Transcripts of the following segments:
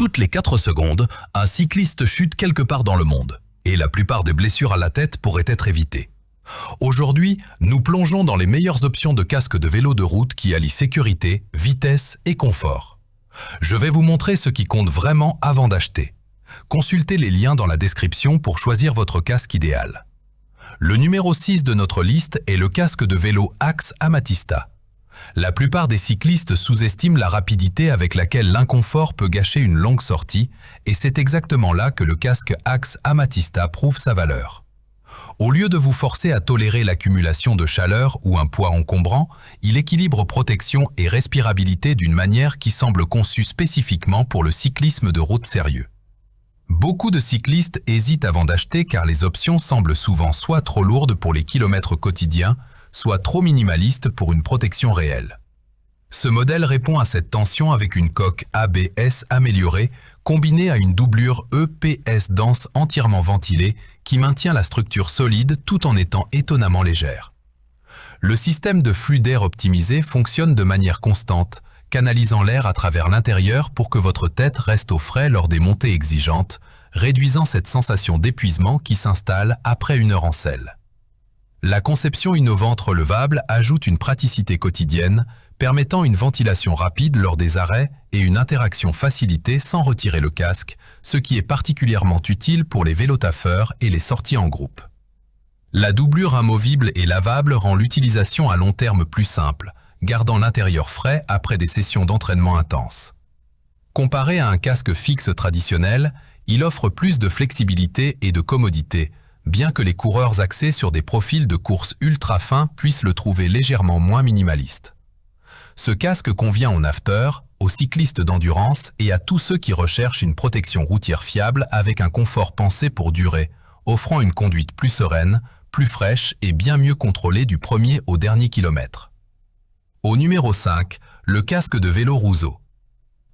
Toutes les 4 secondes, un cycliste chute quelque part dans le monde, et la plupart des blessures à la tête pourraient être évitées. Aujourd'hui, nous plongeons dans les meilleures options de casque de vélo de route qui allient sécurité, vitesse et confort. Je vais vous montrer ce qui compte vraiment avant d'acheter. Consultez les liens dans la description pour choisir votre casque idéal. Le numéro 6 de notre liste est le casque de vélo Axe Amatista. La plupart des cyclistes sous-estiment la rapidité avec laquelle l'inconfort peut gâcher une longue sortie, et c'est exactement là que le casque Axe Amatista prouve sa valeur. Au lieu de vous forcer à tolérer l'accumulation de chaleur ou un poids encombrant, il équilibre protection et respirabilité d'une manière qui semble conçue spécifiquement pour le cyclisme de route sérieux. Beaucoup de cyclistes hésitent avant d'acheter car les options semblent souvent soit trop lourdes pour les kilomètres quotidiens, soit trop minimalistes pour une protection réelle. Ce modèle répond à cette tension avec une coque ABS améliorée, combinée à une doublure EPS dense entièrement ventilée qui maintient la structure solide tout en étant étonnamment légère. Le système de flux d'air optimisé fonctionne de manière constante, canalisant l'air à travers l'intérieur pour que votre tête reste au frais lors des montées exigeantes, réduisant cette sensation d'épuisement qui s'installe après une heure en selle. La conception innovante relevable ajoute une praticité quotidienne, permettant une ventilation rapide lors des arrêts et une interaction facilitée sans retirer le casque, ce qui est particulièrement utile pour les vélotaffeurs et les sorties en groupe. La doublure amovible et lavable rend l'utilisation à long terme plus simple, gardant l'intérieur frais après des sessions d'entraînement intenses. Comparé à un casque fixe traditionnel, il offre plus de flexibilité et de commodité, bien que les coureurs axés sur des profils de course ultra fins puissent le trouver légèrement moins minimaliste. Ce casque convient aux nafteurs, aux cyclistes d'endurance et à tous ceux qui recherchent une protection routière fiable avec un confort pensé pour durer, offrant une conduite plus sereine, plus fraîche et bien mieux contrôlée du premier au dernier kilomètre. Au numéro 5, le casque de vélo Rousseau.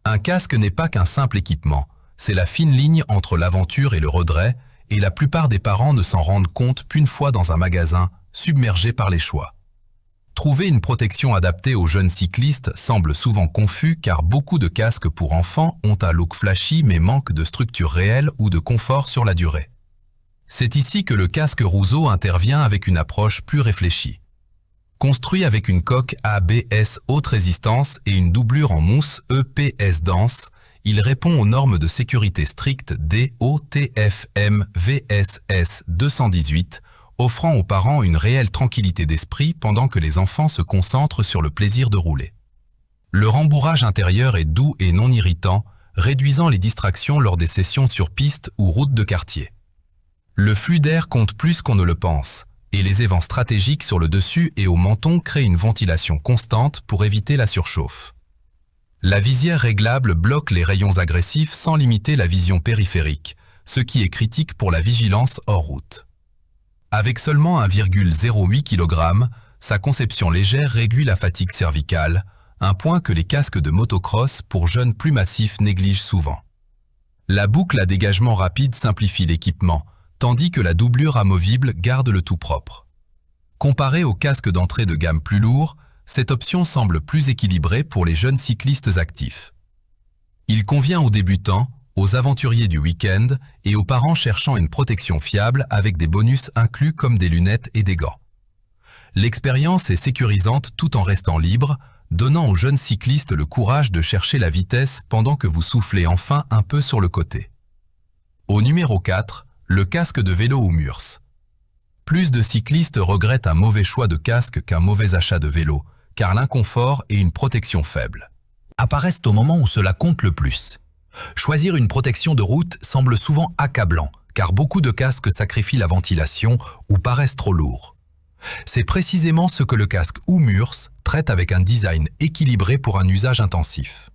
Un casque n'est pas qu'un simple équipement, c'est la fine ligne entre l'aventure et le regret, et la plupart des parents ne s'en rendent compte qu'une fois dans un magasin, submergés par les choix. Trouver une protection adaptée aux jeunes cyclistes semble souvent confus car beaucoup de casques pour enfants ont un look flashy mais manquent de structure réelle ou de confort sur la durée. C'est ici que le casque Rousseau intervient avec une approche plus réfléchie. Construit avec une coque ABS haute résistance et une doublure en mousse EPS dense, il répond aux normes de sécurité strictes DOTFM VSS 218, offrant aux parents une réelle tranquillité d'esprit pendant que les enfants se concentrent sur le plaisir de rouler. Le rembourrage intérieur est doux et non irritant, réduisant les distractions lors des sessions sur piste ou route de quartier. Le flux d'air compte plus qu'on ne le pense, et les évents stratégiques sur le dessus et au menton créent une ventilation constante pour éviter la surchauffe. La visière réglable bloque les rayons agressifs sans limiter la vision périphérique, ce qui est critique pour la vigilance hors route. Avec seulement 1,08 kg, sa conception légère réduit la fatigue cervicale, un point que les casques de motocross pour jeunes plus massifs négligent souvent. La boucle à dégagement rapide simplifie l'équipement, tandis que la doublure amovible garde le tout propre. Comparé aux casques d'entrée de gamme plus lourds, cette option semble plus équilibrée pour les jeunes cyclistes actifs. Il convient aux débutants, aux aventuriers du week-end et aux parents cherchant une protection fiable avec des bonus inclus comme des lunettes et des gants. L'expérience est sécurisante tout en restant libre, donnant aux jeunes cyclistes le courage de chercher la vitesse pendant que vous soufflez enfin un peu sur le côté. Au numéro 4, le casque de vélo Umurs. Plus de cyclistes regrettent un mauvais choix de casque qu'un mauvais achat de vélo, car l'inconfort et une protection faible apparaissent au moment où cela compte le plus. Choisir une protection de route semble souvent accablant, car beaucoup de casques sacrifient la ventilation ou paraissent trop lourds. C'est précisément ce que le casque Umurs traite avec un design équilibré pour un usage intensif.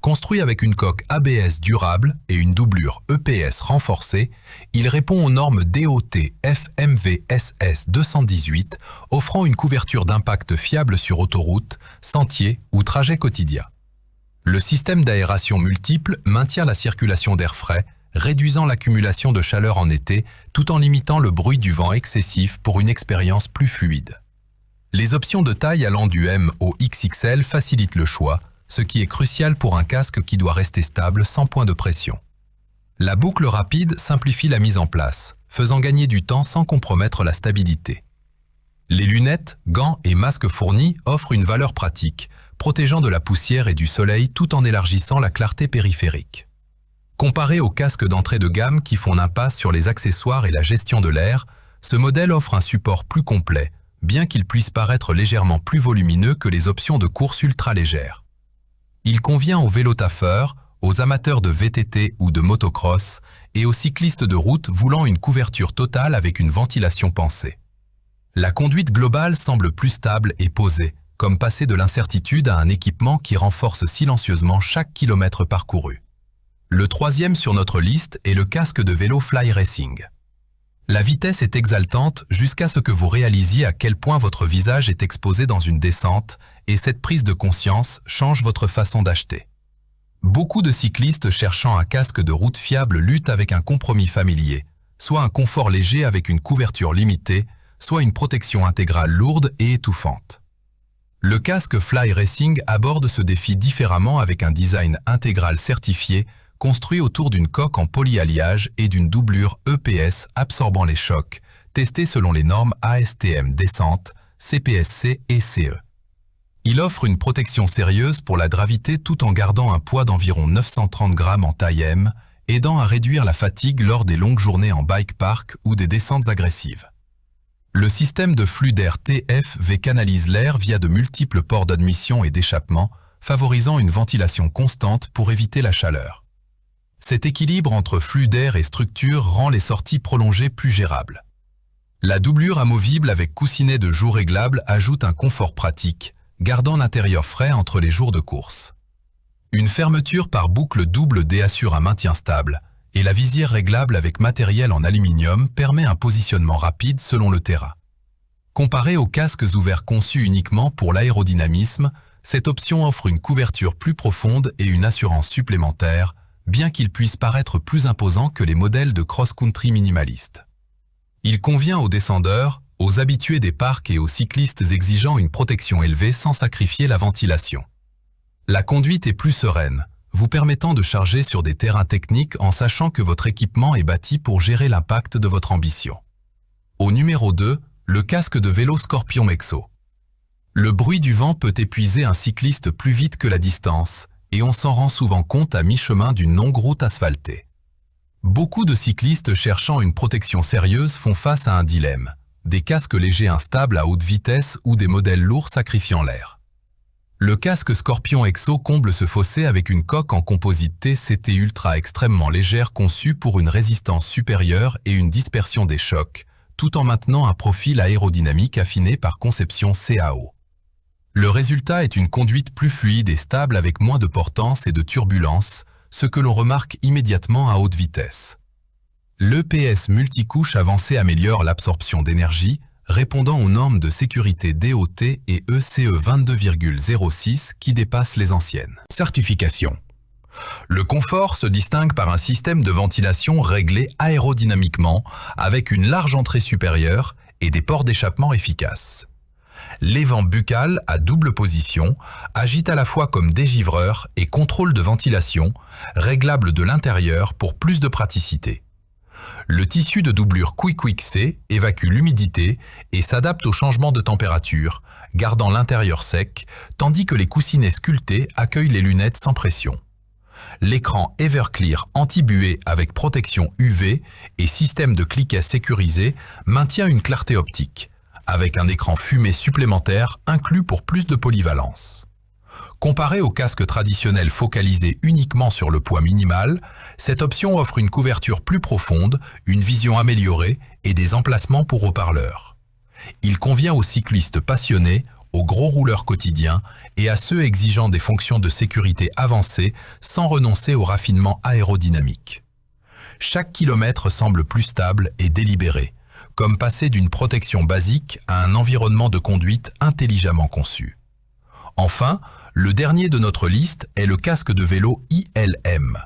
Construit avec une coque ABS durable et une doublure EPS renforcée, il répond aux normes DOT FMVSS 218, offrant une couverture d'impact fiable sur autoroute, sentier ou trajet quotidien. Le système d'aération multiple maintient la circulation d'air frais, réduisant l'accumulation de chaleur en été tout en limitant le bruit du vent excessif pour une expérience plus fluide. Les options de taille allant du M au XXL facilitent le choix, ce qui est crucial pour un casque qui doit rester stable sans point de pression. La boucle rapide simplifie la mise en place, faisant gagner du temps sans compromettre la stabilité. Les lunettes, gants et masques fournis offrent une valeur pratique, protégeant de la poussière et du soleil tout en élargissant la clarté périphérique. Comparé aux casques d'entrée de gamme qui font l'impasse sur les accessoires et la gestion de l'air, ce modèle offre un support plus complet, bien qu'il puisse paraître légèrement plus volumineux que les options de course ultra légères. Il convient aux vélotaffeurs, aux amateurs de VTT ou de motocross et aux cyclistes de route voulant une couverture totale avec une ventilation pensée. La conduite globale semble plus stable et posée, comme passer de l'incertitude à un équipement qui renforce silencieusement chaque kilomètre parcouru. Le troisième sur notre liste est le casque de vélo Fly Racing. La vitesse est exaltante jusqu'à ce que vous réalisiez à quel point votre visage est exposé dans une descente et cette prise de conscience change votre façon d'acheter. Beaucoup de cyclistes cherchant un casque de route fiable luttent avec un compromis familier, soit un confort léger avec une couverture limitée, soit une protection intégrale lourde et étouffante. Le casque Fly Racing aborde ce défi différemment avec un design intégral certifié, construit autour d'une coque en polyalliage et d'une doublure EPS absorbant les chocs, testée selon les normes ASTM descente, CPSC et CE. Il offre une protection sérieuse pour la gravité tout en gardant un poids d'environ 930 grammes en taille M, aidant à réduire la fatigue lors des longues journées en bike park ou des descentes agressives. Le système de flux d'air TFV canalise l'air via de multiples ports d'admission et d'échappement, favorisant une ventilation constante pour éviter la chaleur. Cet équilibre entre flux d'air et structure rend les sorties prolongées plus gérables. La doublure amovible avec coussinet de joue réglable ajoute un confort pratique, gardant l'intérieur frais entre les jours de course. Une fermeture par boucle double D assure un maintien stable, et la visière réglable avec matériel en aluminium permet un positionnement rapide selon le terrain. Comparé aux casques ouverts conçus uniquement pour l'aérodynamisme, cette option offre une couverture plus profonde et une assurance supplémentaire, bien qu'il puisse paraître plus imposant que les modèles de cross-country minimalistes. Il convient aux descendeurs, aux habitués des parcs et aux cyclistes exigeant une protection élevée sans sacrifier la ventilation. La conduite est plus sereine, vous permettant de charger sur des terrains techniques en sachant que votre équipement est bâti pour gérer l'impact de votre ambition. Au numéro 2, le casque de vélo Scorpion Mexo. Le bruit du vent peut épuiser un cycliste plus vite que la distance, et on s'en rend souvent compte à mi-chemin d'une longue route asphaltée. Beaucoup de cyclistes cherchant une protection sérieuse font face à un dilemme, des casques légers instables à haute vitesse ou des modèles lourds sacrifiant l'air. Le casque Scorpion Exo comble ce fossé avec une coque en composite TCT ultra extrêmement légère conçue pour une résistance supérieure et une dispersion des chocs, tout en maintenant un profil aérodynamique affiné par conception CAO. Le résultat est une conduite plus fluide et stable avec moins de portance et de turbulence, ce que l'on remarque immédiatement à haute vitesse. L'EPS multicouche avancé améliore l'absorption d'énergie, répondant aux normes de sécurité DOT et ECE 22,06 qui dépassent les anciennes. Certification. Le confort se distingue par un système de ventilation réglé aérodynamiquement avec une large entrée supérieure et des ports d'échappement efficaces. L'évent buccal à double position agit à la fois comme dégivreur et contrôle de ventilation, réglable de l'intérieur pour plus de praticité. Le tissu de doublure Quick C évacue l'humidité et s'adapte au changement de température, gardant l'intérieur sec, tandis que les coussinets sculptés accueillent les lunettes sans pression. L'écran Everclear anti-buée avec protection UV et système de cliquet sécurisé maintient une clarté optique, avec un écran fumé supplémentaire inclus pour plus de polyvalence. Comparé au casque traditionnel focalisé uniquement sur le poids minimal, cette option offre une couverture plus profonde, une vision améliorée et des emplacements pour haut-parleurs. Il convient aux cyclistes passionnés, aux gros rouleurs quotidiens et à ceux exigeant des fonctions de sécurité avancées sans renoncer au raffinement aérodynamique. Chaque kilomètre semble plus stable et délibéré, comme passer d'une protection basique à un environnement de conduite intelligemment conçu. Enfin, le dernier de notre liste est le casque de vélo ILM.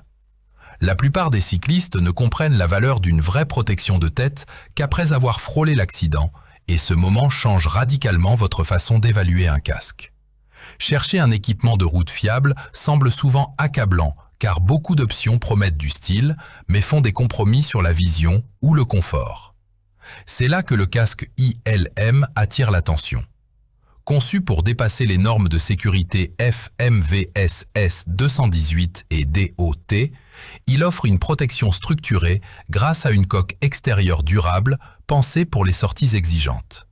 La plupart des cyclistes ne comprennent la valeur d'une vraie protection de tête qu'après avoir frôlé l'accident, et ce moment change radicalement votre façon d'évaluer un casque. Chercher un équipement de route fiable semble souvent accablant, car beaucoup d'options promettent du style, mais font des compromis sur la vision ou le confort. C'est là que le casque ILM attire l'attention. Conçu pour dépasser les normes de sécurité FMVSS 218 et DOT, il offre une protection structurée grâce à une coque extérieure durable pensée pour les sorties exigeantes.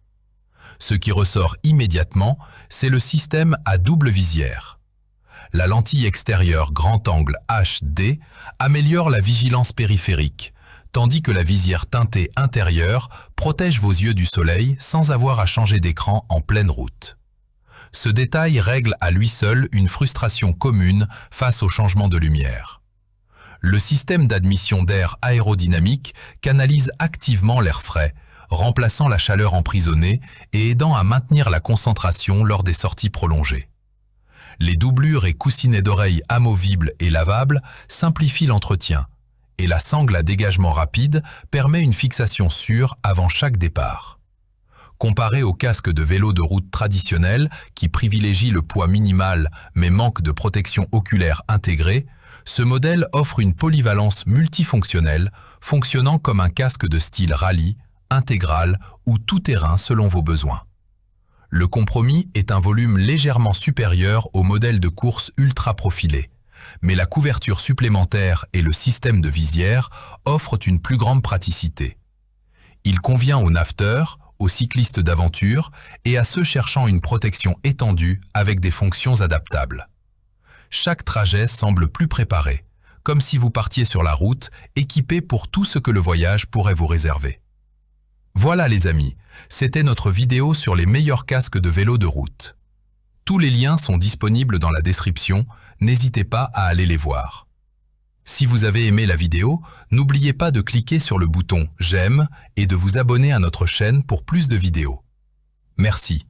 Ce qui ressort immédiatement, c'est le système à double visière. La lentille extérieure grand angle HD améliore la vigilance périphérique, tandis que la visière teintée intérieure protège vos yeux du soleil sans avoir à changer d'écran en pleine route. Ce détail règle à lui seul une frustration commune face au changement de lumière. Le système d'admission d'air aérodynamique canalise activement l'air frais, remplaçant la chaleur emprisonnée et aidant à maintenir la concentration lors des sorties prolongées. Les doublures et coussinets d'oreilles amovibles et lavables simplifient l'entretien, et la sangle à dégagement rapide permet une fixation sûre avant chaque départ. Comparé au casque de vélo de route traditionnel qui privilégie le poids minimal mais manque de protection oculaire intégrée, ce modèle offre une polyvalence multifonctionnelle fonctionnant comme un casque de style rallye, intégral ou tout-terrain selon vos besoins. Le compromis est un volume légèrement supérieur au modèle de course ultra profilé, mais la couverture supplémentaire et le système de visière offrent une plus grande praticité. Il convient aux naveteurs, aux cyclistes d'aventure et à ceux cherchant une protection étendue avec des fonctions adaptables. Chaque trajet semble plus préparé, comme si vous partiez sur la route, équipé pour tout ce que le voyage pourrait vous réserver. Voilà les amis, c'était notre vidéo sur les meilleurs casques de vélo de route. Tous les liens sont disponibles dans la description, n'hésitez pas à aller les voir. Si vous avez aimé la vidéo, n'oubliez pas de cliquer sur le bouton « J'aime » et de vous abonner à notre chaîne pour plus de vidéos. Merci.